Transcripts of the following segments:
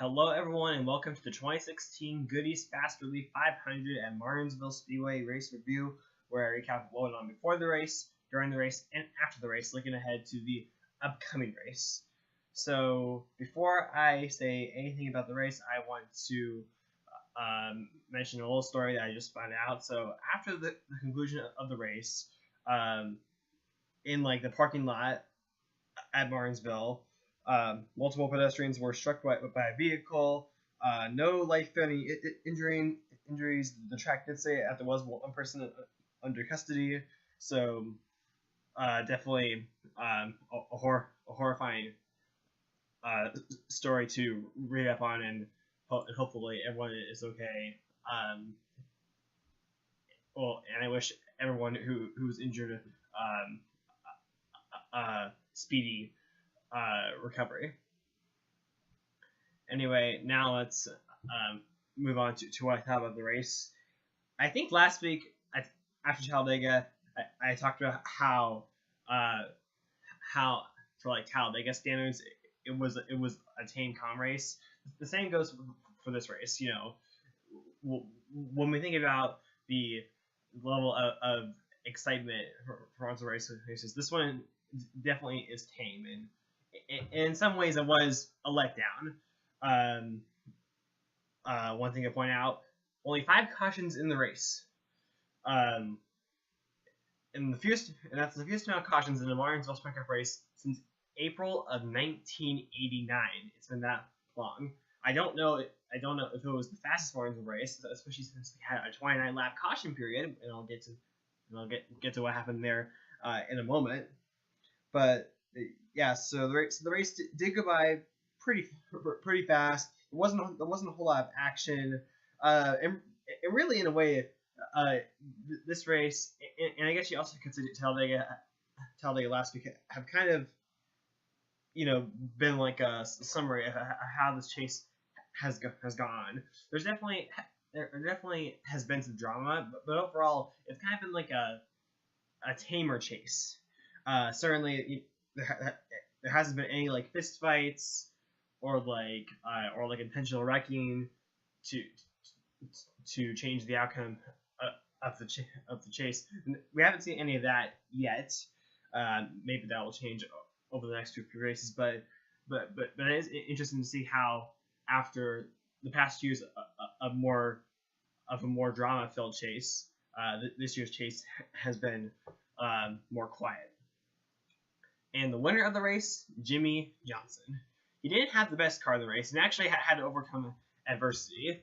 Hello everyone and welcome to the 2016 Goody's Fast Relief 500 at Martinsville Speedway race review, where I recap what went on before the race, during the race, and after the race, looking ahead to the upcoming race. So before I say anything about the race, I want to mention a little story that I just found out. So after the conclusion of the race, in the parking lot at Martinsville, multiple pedestrians were struck by a vehicle. No life-threatening injuries. The track did say that there was one person under custody. So definitely a horrifying story to read up on, and hopefully everyone is okay. And I wish everyone who's injured speedy recovery. Anyway, now let's move on to what I thought about the race. I think last week after Talladega, I talked about how for Talladega standards it was a tame, calm race. The same goes for this race. You know, when we think about the level of excitement for onto races, this one definitely is tame, and in some ways it was a letdown. One thing to point out: only 5 cautions in the race. And that's the fewest amount of cautions in the Martinsville Sprint Cup race since April of 1989. It's been that long. I don't know if it was the fastest Martinsville race, especially since we had a 29-lap caution period, and I'll get to what happened there in a moment. But yeah, so the race did go by pretty fast. There wasn't a whole lot of action, and really, in a way, this race, and I guess you also consider Talladega last week, have kind of, been like a summary of how this chase has gone. There definitely has been some drama, but overall, it's kind of been like a tamer chase. Certainly, there hasn't been any fist fights or intentional wrecking to change the outcome of the chase. We haven't seen any of that yet. Maybe that will change over the next few races, but it is interesting to see how, after the past years of a more drama-filled chase, this year's chase has been more quiet. And the winner of the race, Jimmie Johnson. He didn't have the best car in the race, and actually had to overcome adversity.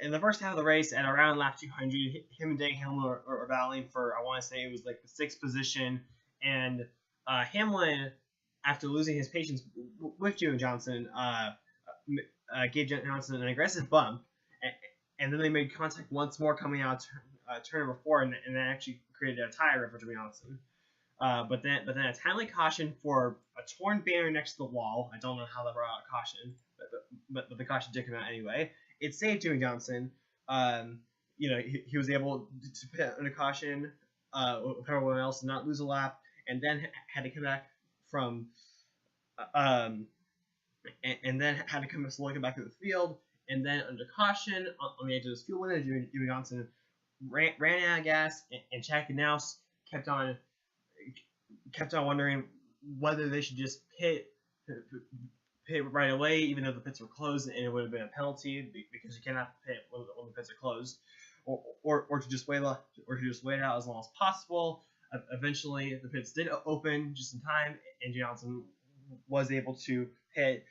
In the first half of the race, at around lap 200, him and Hamlin were battling for, I want to say it was the 6th position, and Hamlin, after losing his patience with Jimmie Johnson, gave Johnson an aggressive bump, and then they made contact once more coming out turn number 4, and that actually created a tire for Jimmie Johnson. But then a timely caution for a torn banner next to the wall. I don't know how they brought out a caution, but the caution did come out anyway. It saved Jimmie Johnson. He was able to put under caution with everyone else and not lose a lap, and then had to come back slowly back to the field, and then under caution on the edge of this fuel window, Jimmie Johnson ran out of gas, and Chad Knaus kept on wondering whether they should just pit right away, even though the pits were closed, and it would have been a penalty because you cannot pit when the pits are closed, or to just wait it out as long as possible. Eventually, the pits did open just in time, and Johnson was able to pit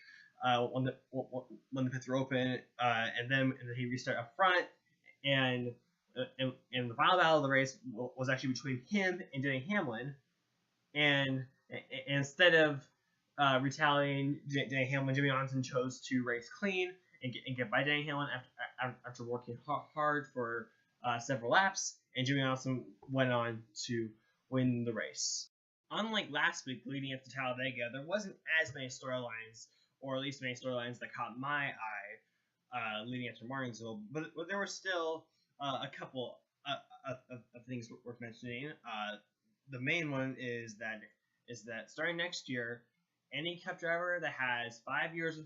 when the pits were open, and then he restarted up front, and the final battle of the race was actually between him and Denny Hamlin, and instead of retaliating Denny Hamlin, Jimmie Johnson chose to race clean and get by Denny Hamlin after working hard for several laps, and Jimmie Johnson went on to win the race. Unlike last week leading up to Talladega, there wasn't as many storylines, or at least many storylines that caught my eye leading up to Martinsville, but there were still a couple of things worth mentioning. The main one is that starting next year, any Cup driver that has 5 years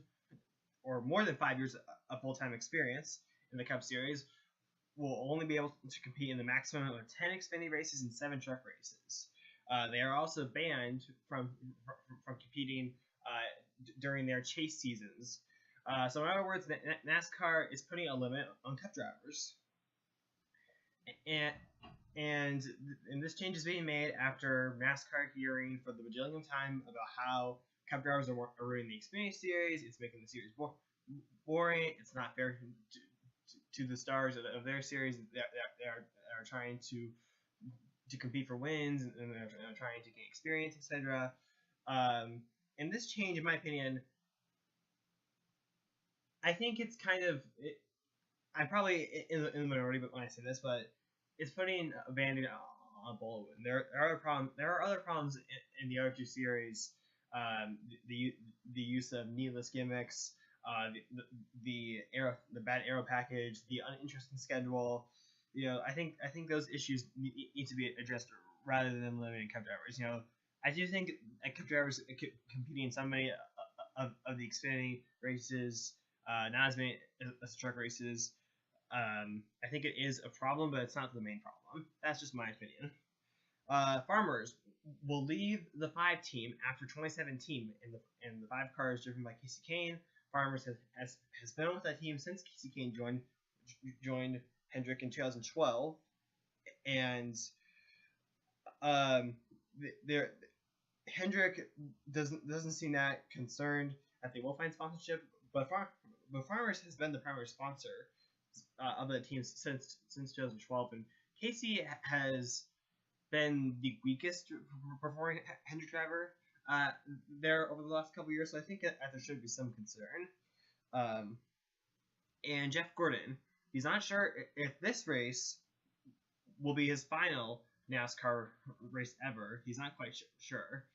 or more than 5 years of full-time experience in the Cup Series will only be able to compete in the maximum of 10 Xfinity races and 7 truck races. They are also banned from competing during their chase seasons. So in other words, NASCAR is putting a limit on Cup drivers. And this change is being made after NASCAR hearing for the bajillionth time about how Cup drivers are ruining the Xfinity Series. It's making the series boring. It's not fair to the stars of their series that are trying to compete for wins and they're trying to gain experience, etc. And this change, in my opinion, I think it's kind of I'm probably in the minority when I say this, but it's putting a band-aid on a bullet wound. There are other problems in the other two series. The use of needless gimmicks, the bad aero package, the uninteresting schedule. I think those issues need to be addressed rather than limiting Cup drivers. I do think Cup drivers competing in so many of the Xfinity races, not as many as truck races. I think it is a problem, but it's not the main problem. That's just my opinion. Farmers will leave the 5 team after 2017 in the 5 cars driven by Casey Kane. Farmers has been with that team since Casey Kane joined Hendrick in 2012, and Hendrick doesn't seem that concerned that they will find sponsorship, but Farmers has been the primary sponsor of the team since 2012, and Casey has been the weakest performing Hendrick driver there over the last couple years, so I think that there should be some concern. And Jeff Gordon, he's not sure if this race will be his final NASCAR race ever. He's not quite sure.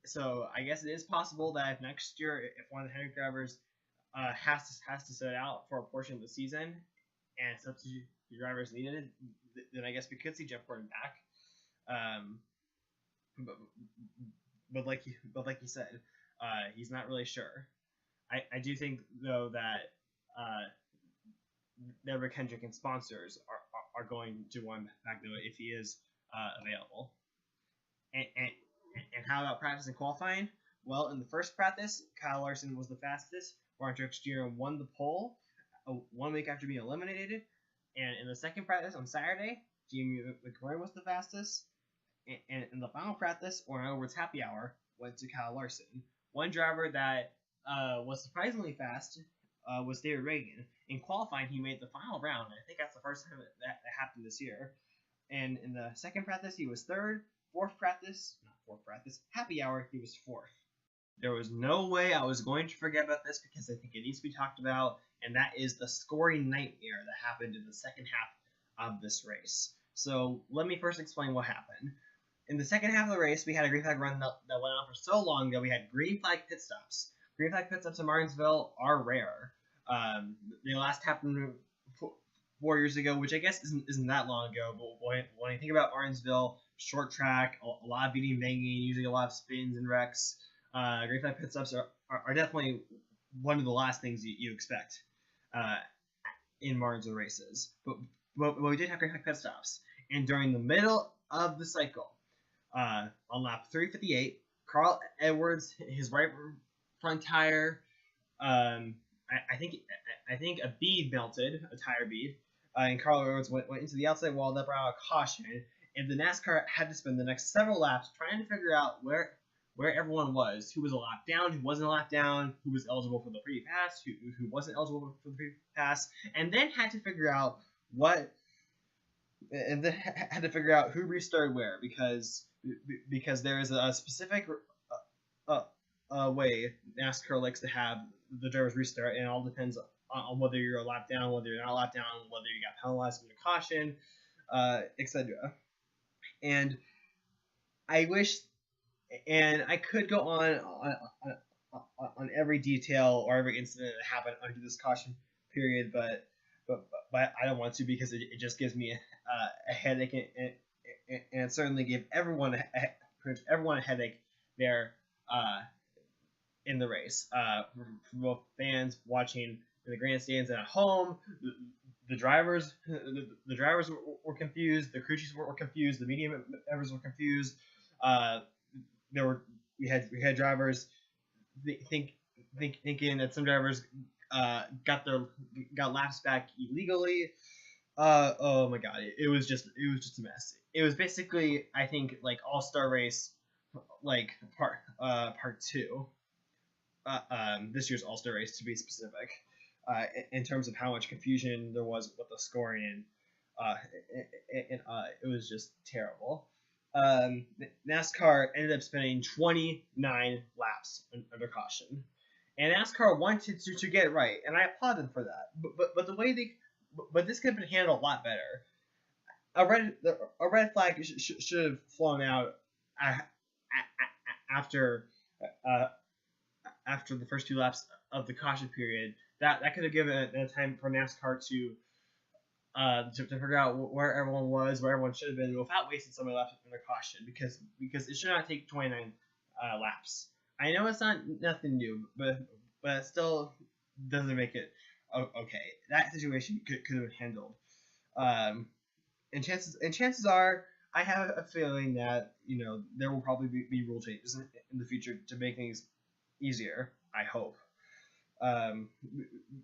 So I guess it is possible that if next year, if one of the Hendrick drivers has to sit out for a portion of the season and substitute drivers needed, then I guess we could see Jeff Gordon back. But like you said, he's not really sure. I do think though that Rick Hendrick and sponsors are going to want him back though if he is available. And how about practice and qualifying? Well, in the first practice, Kyle Larson was the fastest. Martin Truex Jr. won the pole 1 week after being eliminated. And in the second practice on Saturday, Jamie McMurray was the fastest. And in the final practice, or in other words, happy hour, went to Kyle Larson. One driver that was surprisingly fast was David Reagan. In qualifying, he made the final round. I think that's the first time that happened this year. And in the second practice, he was third. Happy hour, he was fourth. There was no way I was going to forget about this because I think it needs to be talked about, and that is the scoring nightmare that happened in the second half of this race. So let me first explain what happened. In the second half of the race, we had a green flag run that went on for so long that we had green flag pit stops. Green flag pit stops in Martinsville are rare. They last happened 4 years ago, which I guess isn't that long ago, but when you think about Martinsville, short track, a lot of beating banging, usually a lot of spins and wrecks, green flag pit stops are definitely one of the last things you expect in Martinsville races. But we did have green flag pit stops. And during the middle of the cycle, on lap 358, Carl Edwards, his right front tire, I think a bead melted, a tire bead, and Carl Edwards went into the outside wall that brought out a caution. And the NASCAR had to spend the next several laps trying to figure out where everyone was, who was a lap down, who wasn't a lap down, who was eligible for the free pass, who wasn't eligible for the free pass, and then had to figure out who restarted where, because there is a specific way NASCAR likes to have the drivers restart, and it all depends on whether you're a lap down, whether you're not a lap down, whether you got penalized with a caution, etc. And I wish, and I could go on every detail or every incident that happened under this caution period, but I don't want to because it just gives me a headache, and it certainly gave everyone a headache there in the race. For both fans watching in the grandstands and at home, the drivers were confused. The crew chiefs were confused. The media members were confused. We had drivers thinking that some drivers got laps back illegally. Oh my god, it was just a mess. It was basically, I think, like All-Star Race, like part 2. This year's All-Star Race, to be specific, in terms of how much confusion there was with the scoring, and it was just terrible. NASCAR ended up spending 29 laps under caution, and NASCAR wanted to get it right, and I applaud them for that. But the way but this could have been handled a lot better. A red flag should have flown out after the first 2 laps of the caution period. That could have given it time for NASCAR to figure out where everyone was, where everyone should have been, without wasting so many laps under caution. Because it should not take 29 laps. I know it's nothing new, but it still doesn't make it okay. That situation could have been handled. And chances are, I have a feeling that there will probably be rule changes in the future to make things easier. I hope,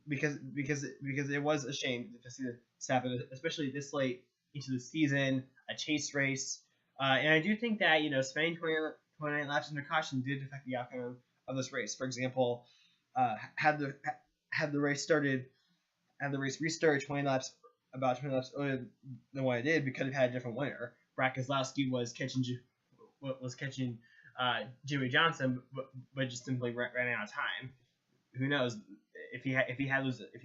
because it was a shame to see this happen, especially this late into the season, a chase race, and I do think that spending 29 laps under caution did affect the outcome of this race. For example, had the race restarted 20 laps earlier than what it did, we could have had a different winner. Brad Keselowski was catching Jimmy Johnson, but just simply ran out of time. Who knows? If he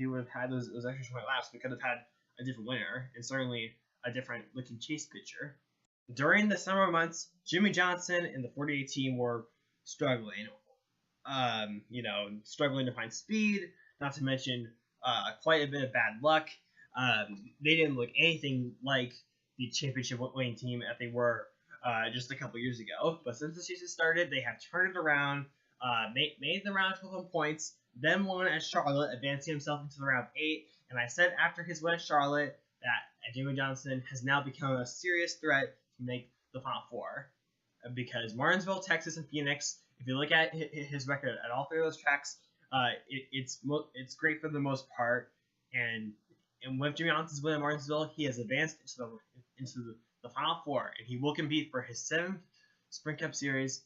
would have had those extra 20 laps, we could have had a different winner, and certainly a different looking chase picture. During the summer months, Jimmy Johnson and the 48 team were struggling. Struggling to find speed, not to mention quite a bit of bad luck. They didn't look anything like the championship winning team that they were just a couple years ago. But since the season started, they have turned it around, made the round 12 points, then won at Charlotte, advancing himself into the round 8. And I said after his win at Charlotte that Jimmy Johnson has now become a serious threat to make the Final Four. Because Martinsville, Texas, and Phoenix, if you look at his record at all 3 of those tracks, it's great for the most part. And with Jimmy Johnson's win at Martinsville, he has advanced into the Final Four, and he will compete for his 7th Sprint Cup Series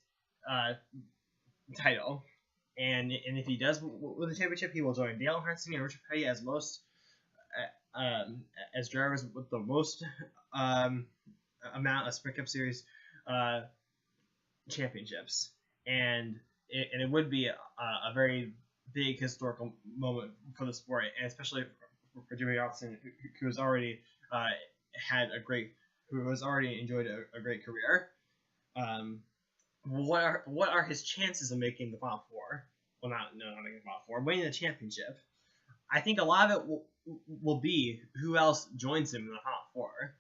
title. And if he does win the championship, he will join Dale Earnhardt and Richard Petty as drivers with the most amount of Sprint Cup Series championships. And it would be a very big historical moment for the sport, and especially for Jimmy Johnson, who has already enjoyed a great career. What are his chances of making the Final Four? Well, not making the Final Four, winning the championship. I think a lot of it will be who else joins him in the Final Four,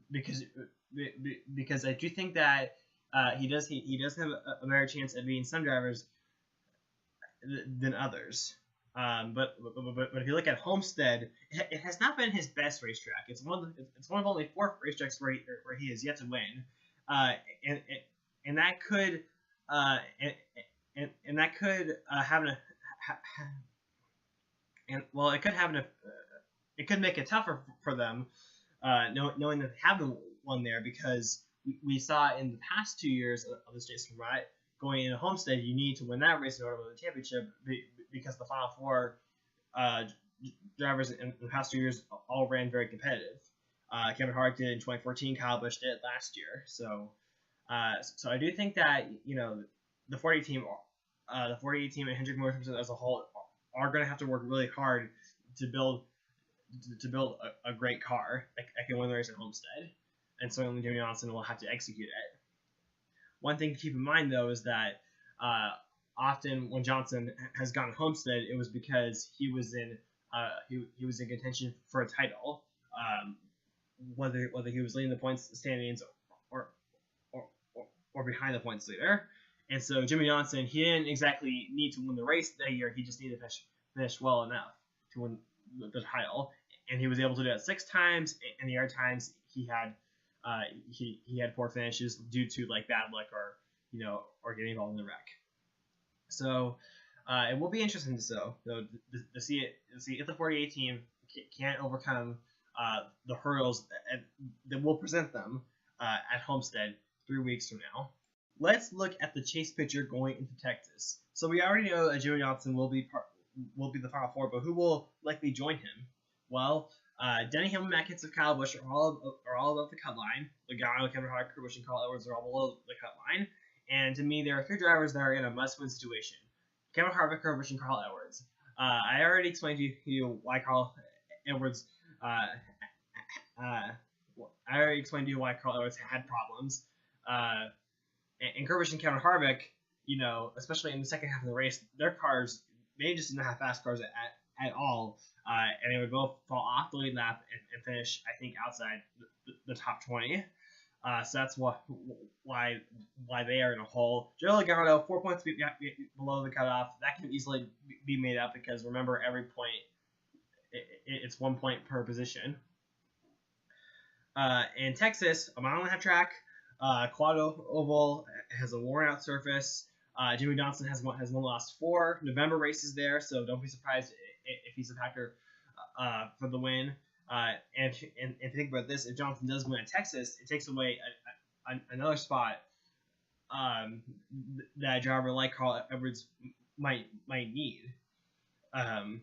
because I do think that he does have a better chance of beating some drivers than others. But if you look at Homestead, it has not been his best racetrack. It's one of only 4 racetracks where he has yet to win, and that could it could make it tougher for them, knowing that they haven't won there, because we saw in the past 2 years of this Jason Wright going into Homestead, you need to win that race in order to win the championship, because the Final Four drivers in the past 2 years all ran very competitive. Kevin Harvick did in 2014, Kyle Busch did last year. So I do think that the 48 team and Hendrick Motorsports as a whole are going to have to work really hard to build a great car that can win the race at Homestead, and certainly Jimmy Johnson will have to execute it. One thing to keep in mind, though, is that often when Johnson has gone to Homestead, it was because he was in contention for a title, whether he was leading the points standings or behind the points leader. And so Jimmy Johnson, he didn't exactly need to win the race that year. He just needed to finish well enough to win the title. And he was able to do it 6 times. And the other times he had he had poor finishes due to like bad luck or getting involved in the wreck. So it will be interesting to see if the 48 team can't overcome the hurdles that will present them at Homestead 3 weeks from now. Let's look at the chase picture going into Texas. So we already know that Joey Johnson will be the Final Four, but who will likely join him? Well, Denny Hamlin, Matt Kenseth, Kyle Busch are all above the cut line. Logano, Kevin Harvick, Busch, and Carl Edwards are all below the cut line. And to me, there are 3 drivers that are in a must-win situation: Kevin Harvick, Busch, and Carl Edwards. I already explained to you why Carl Edwards. I already explained to you why Carl Edwards had problems. And Busch and Kevin Harvick, especially in the second half of the race, their cars, they just didn't have fast cars at all, and they would both fall off the lead lap and finish, I think, outside the top 20. So that's why they are in a hole. Joey Logano, 4 points below the cutoff. That can easily be made up because remember, every point it's 1 point per position. In Texas, a 1.5-mile track. Quad Oval has a worn-out surface. Jimmy Johnson has won the last 4 November races there, so don't be surprised if he's a factor for the win. And think about this: if Johnson does win at Texas, it takes away another spot that a driver like Carl Edwards might need. But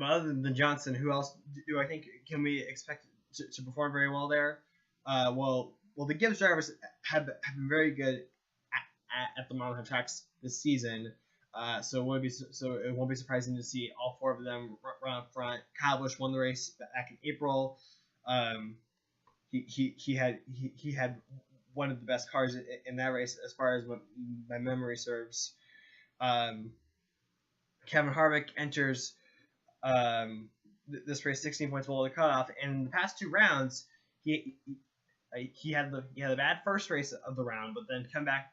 other than Johnson, who else do I think can we expect to perform very well there? Well, the Gibbs drivers have been very good at the mile tracks this season. So it won't be surprising to see all 4 of them run up front. Kyle Busch won the race back in April. He had one of the best cars in that race, as far as what my memory serves. Kevin Harvick enters this race 16 points below the cutoff, and in the past 2 rounds, he had the bad first race of the round, but then came back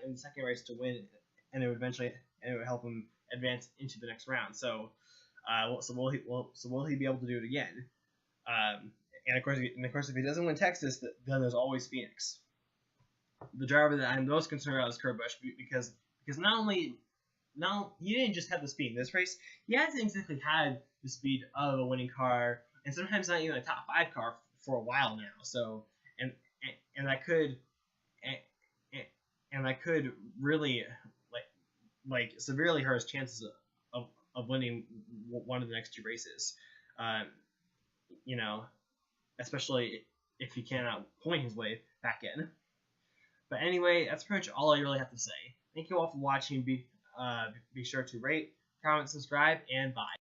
in the second race to win, and it would help him advance into the next round. So, will he be able to do it again? And of course, if he doesn't win Texas, then there's always Phoenix. The driver that I'm most concerned about is Kurt Busch, because he didn't just have the speed in this race. He hasn't exactly had the speed of a winning car, and sometimes not even a top 5 car for a while now. So, and that could really like severely hurt his chances of winning one of the next 2 races. Especially if he cannot point his way back in. But anyway, that's pretty much all I really have to say. Thank you all for watching. Be sure to rate, comment, subscribe, and bye.